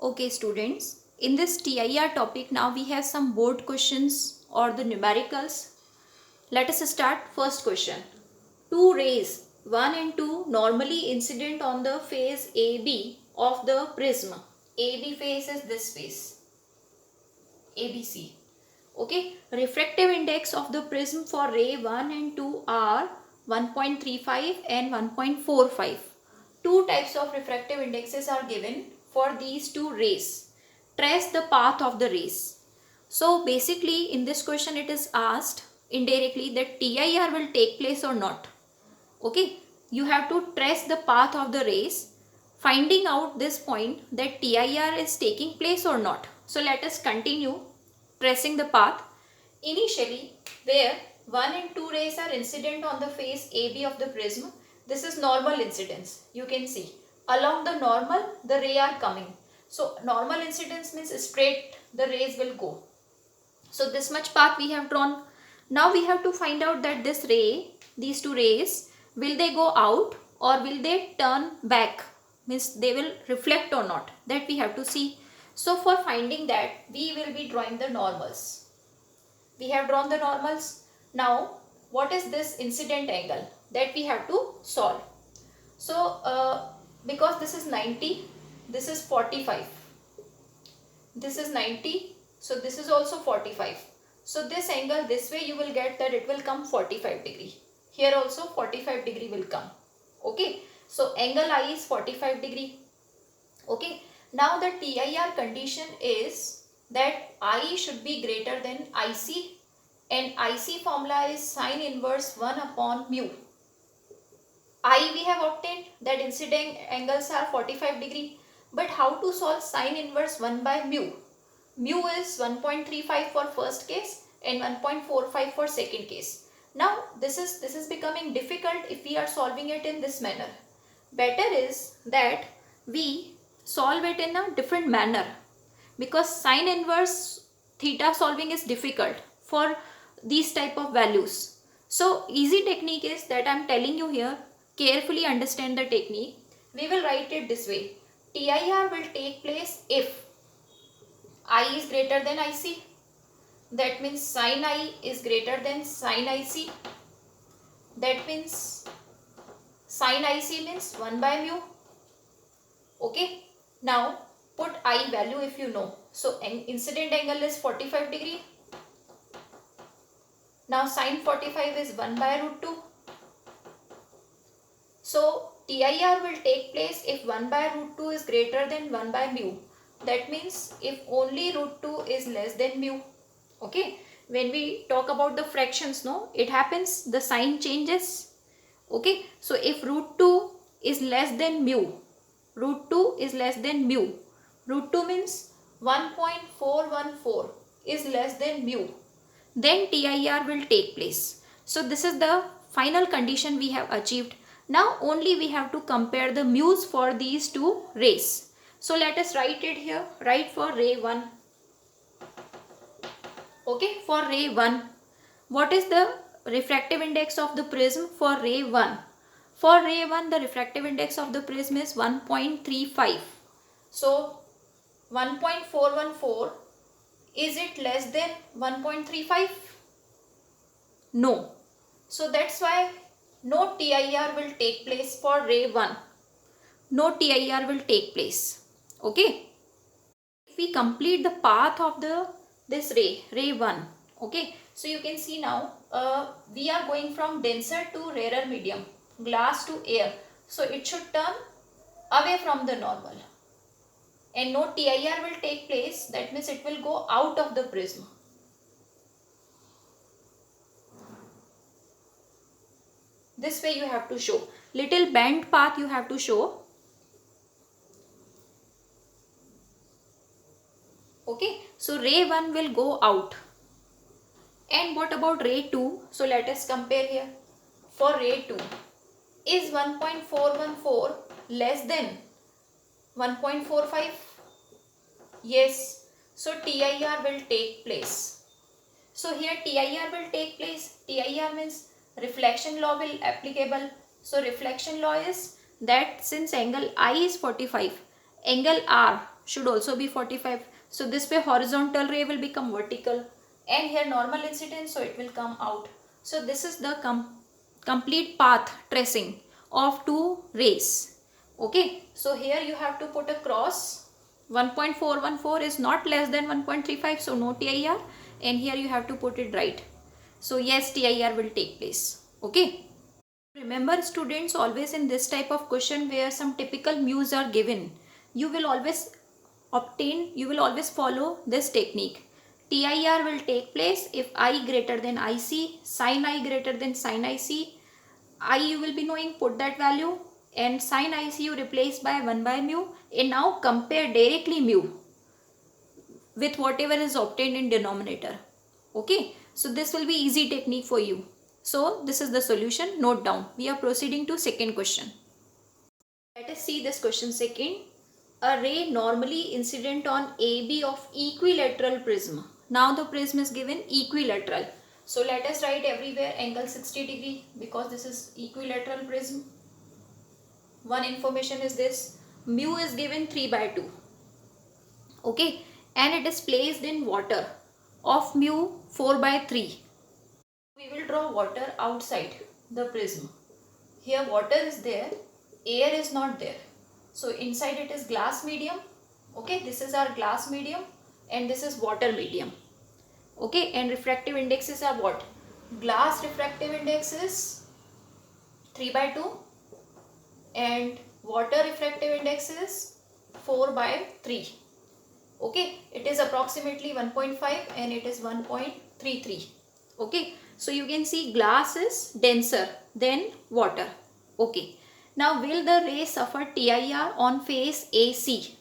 Okay students, in this TIR topic now we have some board questions or the numericals. Let us start first question. Two rays 1 and 2 normally incident on the face AB of the prism. AB face is this face, ABC. Okay, refractive index of the prism for ray 1 and 2 are 1.35 and 1.45. Two types of refractive indexes are given for these two rays. Trace the path of the rays. So basically in this question it is asked indirectly that TIR will take place or not. Okay, you have to trace the path of the rays, finding out this point that TIR is taking place or not. So let us continue tracing the path. Initially, where 1 and 2 rays are incident on the face AB of the prism, this is normal incidence. You can see along the normal the ray are coming. So normal incidence means straight the rays will go. So this much path we have drawn. Now we have to find out that this ray, these two rays, will they go out or will they turn back? Means they will reflect or not. That we have to see. So for finding that, we will be drawing the normals. We have drawn the normals. Now what is this incident angle? That we have to solve. So because this is 90, this is 45. This is 90. So this is also 45. So this angle, this way you will get that it will come 45 degree. Here also 45 degree will come. Okay. So angle I is 45 degree. Okay. Now the TIR condition is that I should be greater than IC, and IC formula is sine inverse 1 upon mu. I we have obtained that incident angles are 45 degree. But how to solve sine inverse 1 by mu? Mu is 1.35 for first case and 1.45 for second case. Now this is becoming difficult if we are solving it in this manner. Better is that we solve it in a different manner, because sine inverse theta solving is difficult for these type of values. So easy technique is that I am telling you here. Carefully understand the technique. We will write it this way. TIR will take place if I is greater than IC. That means sin I is greater than sin IC. That means sin IC means 1 by mu. Okay. Now put I value if you know. So incident angle is 45 degree. Now sin 45 is 1 by root 2. So TIR will take place if 1 by root 2 is greater than 1 by mu. That means if only root 2 is less than mu. Okay. When we talk about the fractions, no, it happens, the sign changes. Okay. So if root 2 is less than mu, root 2 is less than mu. Root 2 means 1.414 is less than mu. Then TIR will take place. So this is the final condition we have achieved. Now only we have to compare the mu's for these two rays. So let us write it here. Write for ray 1. Okay, for ray 1. What is the refractive index of the prism for ray 1? For ray 1, the refractive index of the prism is 1.35. So 1.414, is it less than 1.35? No. So that's why no TIR will take place for ray 1. No TIR will take place. Okay. If we complete the path of this ray 1. Okay. So you can see now we are going from denser to rarer medium, glass to air. So it should turn away from the normal. And no TIR will take place. That means it will go out of the prism. This way you have to show. Little bent path you have to show. Okay. So ray 1 will go out. And what about ray 2? So let us compare here. For ray 2, is 1.414 less than 1.45? Yes. So TIR will take place. So here TIR will take place. TIR means reflection law will applicable. So reflection law is that since angle I is 45, angle R should also be 45. So this way horizontal ray will become vertical, and here normal incidence, so it will come out. So this is the complete path tracing of two rays. Okay, so here you have to put a cross. 1.414 is not less than 1.35, so no TIR, and here you have to put it right. So yes, TIR will take place. Okay. Remember students, always in this type of question where some typical mu's are given, you will always follow this technique. TIR will take place if I greater than IC, sin I greater than sin IC. I you will be knowing, put that value, and sin IC you replace by 1 by mu, and now compare directly mu with whatever is obtained in denominator. Okay, so this will be easy technique for you. So this is the solution, note down. We are proceeding to second question. Let us see this question second. A ray normally incident on AB of equilateral prism. Now the prism is given equilateral. So let us write everywhere angle 60 degree because this is equilateral prism. One information is this, mu is given 3 by 2. Okay, and it is placed in water of mu 4 by 3. We will draw water outside the prism. Here water is there, air is not there. So inside it is glass medium. Okay, this is our glass medium and this is water medium. Okay, and refractive indexes are what? Glass refractive index is 3 by 2 and water refractive index is 4 by 3. Okay, it is approximately 1.5 and it is 1.33. Okay, so you can see glass is denser than water. Okay, now will the ray suffer TIR on face AC?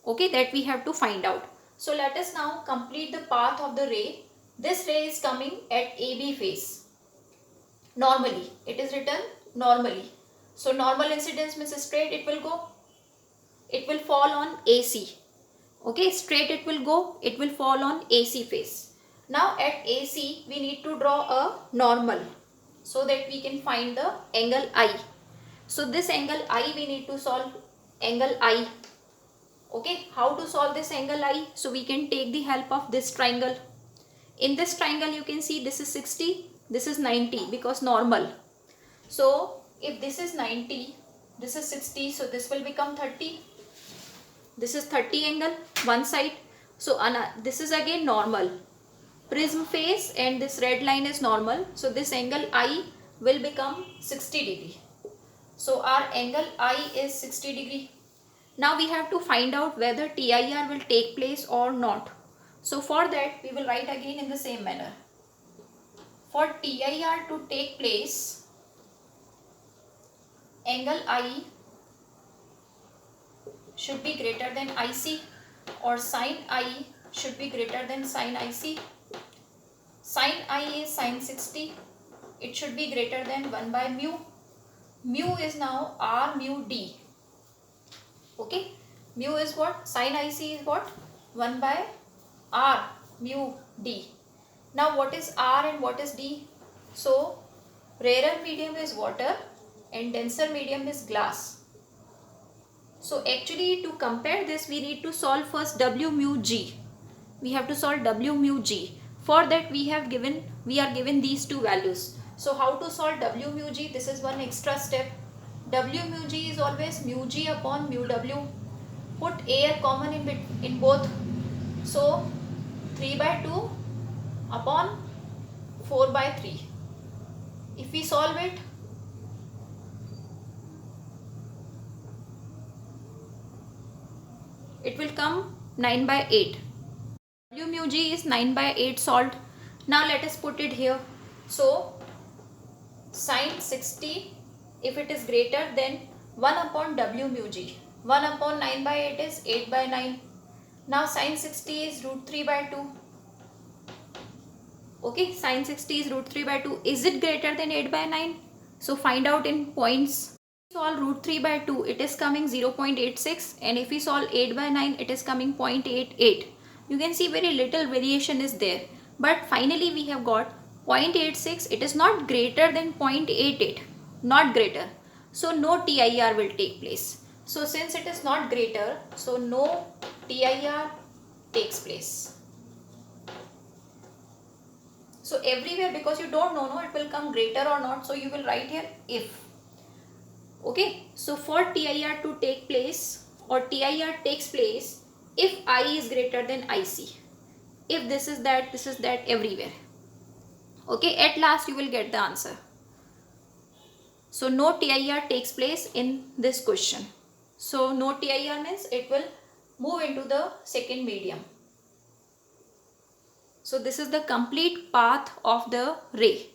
Okay, that we have to find out. So let us now complete the path of the ray. This ray is coming at AB face. Normally, it is written normally. So normal incidence means straight it will go. It will fall on AC. Okay, straight it will go. It will fall on AC face. Now at AC we need to draw a normal so that we can find the angle I. So this angle I we need to solve angle I. Okay, how to solve this angle I? So we can take the help of this triangle. In this triangle you can see this is 60, this is 90 because normal. So if this is 90, this is 60, so this will become 30. This is 30 angle one side. So this is again normal. Prism face and this red line is normal. So this angle I will become 60 degree. So our angle I is 60 degree. Now we have to find out whether TIR will take place or not. So for that we will write again in the same manner. For TIR to take place, angle I should be greater than IC or sin I should be greater than sin IC. Sin I is sin 60. It should be greater than 1 by mu. Mu is now R mu D. Okay. Mu is what? Sin IC is what? 1 by R mu D. Now what is R and what is D? So rarer medium is water and denser medium is glass. So actually to compare this we need to solve first W mu G. We have to solve W mu G. For that we are given these two values. So how to solve W mu G? This is one extra step. W mu G is always mu G upon mu W. Put air common in both. So 3 by 2 upon 4 by 3. If we solve it, it will come 9 by 8. W mu G is 9 by 8 solved. Now let us put it here. So sin 60, if it is greater than 1 upon W mu G. 1 upon 9 by 8 is 8 by 9. Now sin 60 is root 3 by 2. Okay, sin 60 is root 3 by 2. Is it greater than 8 by 9? So find out in points. Solve root 3 by 2, it is coming 0.86, and if we solve 8 by 9, it is coming 0.88. You can see very little variation is there, but finally we have got 0.86. It is not greater than 0.88, not greater. So no TIR will take place. So since it is not greater, so no TIR takes place. So everywhere, because you don't know, no, it will come greater or not, so you will write here if. Okay, so for TIR to take place, or TIR takes place if I is greater than IC. If this is that everywhere. Okay, at last you will get the answer. So no TIR takes place in this question. So no TIR means it will move into the second medium. So this is the complete path of the ray.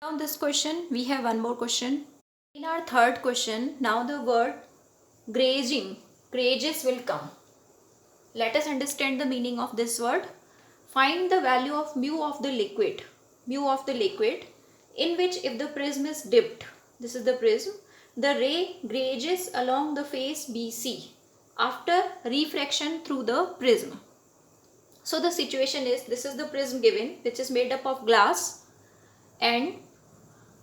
Now this question, we have one more question. In our third question, now the word gauges will come. Let us understand the meaning of this word. Find the value of mu of the liquid. Mu of the liquid in which if the prism is dipped, this is the prism, the ray gauges along the face BC after refraction through the prism. So the situation is, this is the prism given, which is made up of glass, and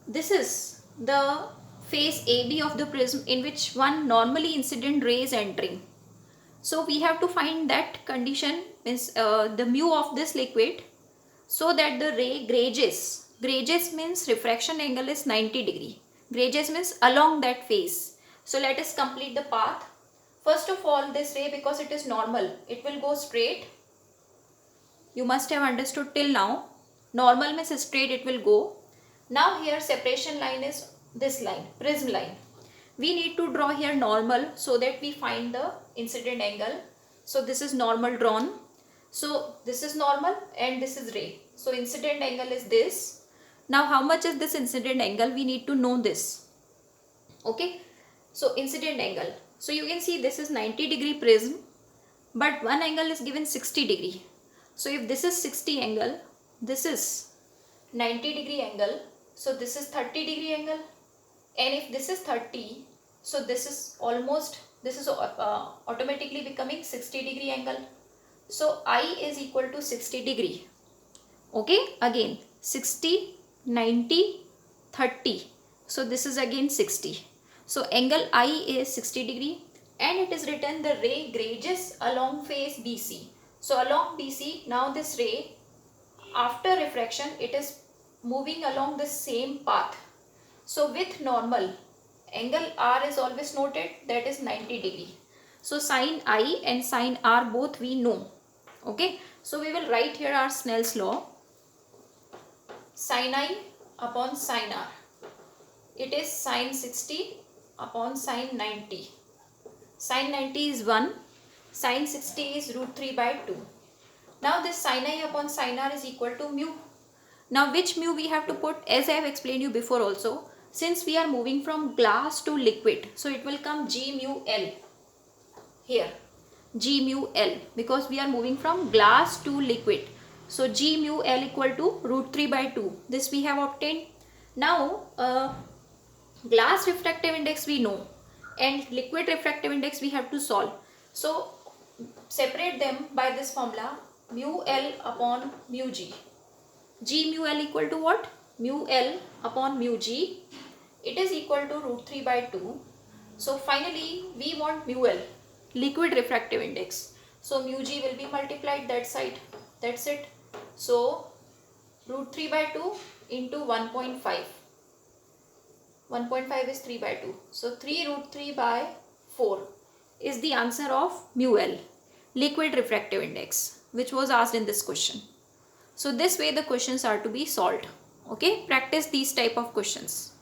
this is the face AB of the prism in which one normally incident ray is entering. So we have to find that condition, means the mu of this liquid, so that the ray gauges. Gauges means refraction angle is 90 degree. Gauges means along that face. So let us complete the path. First of all, this ray, because it is normal, it will go straight. You must have understood till now. Normal means straight it will go. Now here separation line is this line, prism line. We need to draw here normal so that we find the incident angle. So this is normal drawn. So this is normal and this is ray. So incident angle is this. Now how much is this incident angle? We need to know this. Okay. So incident angle. So you can see this is 90 degree prism, but one angle is given 60 degree. So if this is 60 angle, this is 90 degree angle. So this is 30 degree angle. And if this is 30, so this is automatically becoming 60 degree angle. So I is equal to 60 degree. Okay, again 60, 90, 30. So this is again 60. So angle I is 60 degree, and it is written the ray gauges along face BC. So along BC, now this ray, after refraction, it is moving along the same path. So with normal, angle R is always noted, that is 90 degree. So sine I and sine R both we know. Okay, so we will write here our Snell's law. Sine I upon sine R. It is sine 60 upon sine 90. Sine 90 is 1. Sine 60 is root 3 by 2. Now this sine I upon sine R is equal to mu. Now which mu we have to put, as I have explained you before also. Since we are moving from glass to liquid, so it will come G mu L here, G mu L, because we are moving from glass to liquid. So G mu L equal to root 3 by 2. This we have obtained. Now glass refractive index we know, and liquid refractive index we have to solve. So separate them by this formula, mu L upon mu G. G mu L equal to what? Mu L upon mu G. It is equal to root 3 by 2. So finally we want mu L, liquid refractive index. So mu G will be multiplied that side. That's it. So root 3 by 2 into 1.5. 1.5 is 3 by 2. So 3 root 3 by 4 is the answer of mu L, liquid refractive index, which was asked in this question. So this way the questions are to be solved. Okay, practice these type of questions.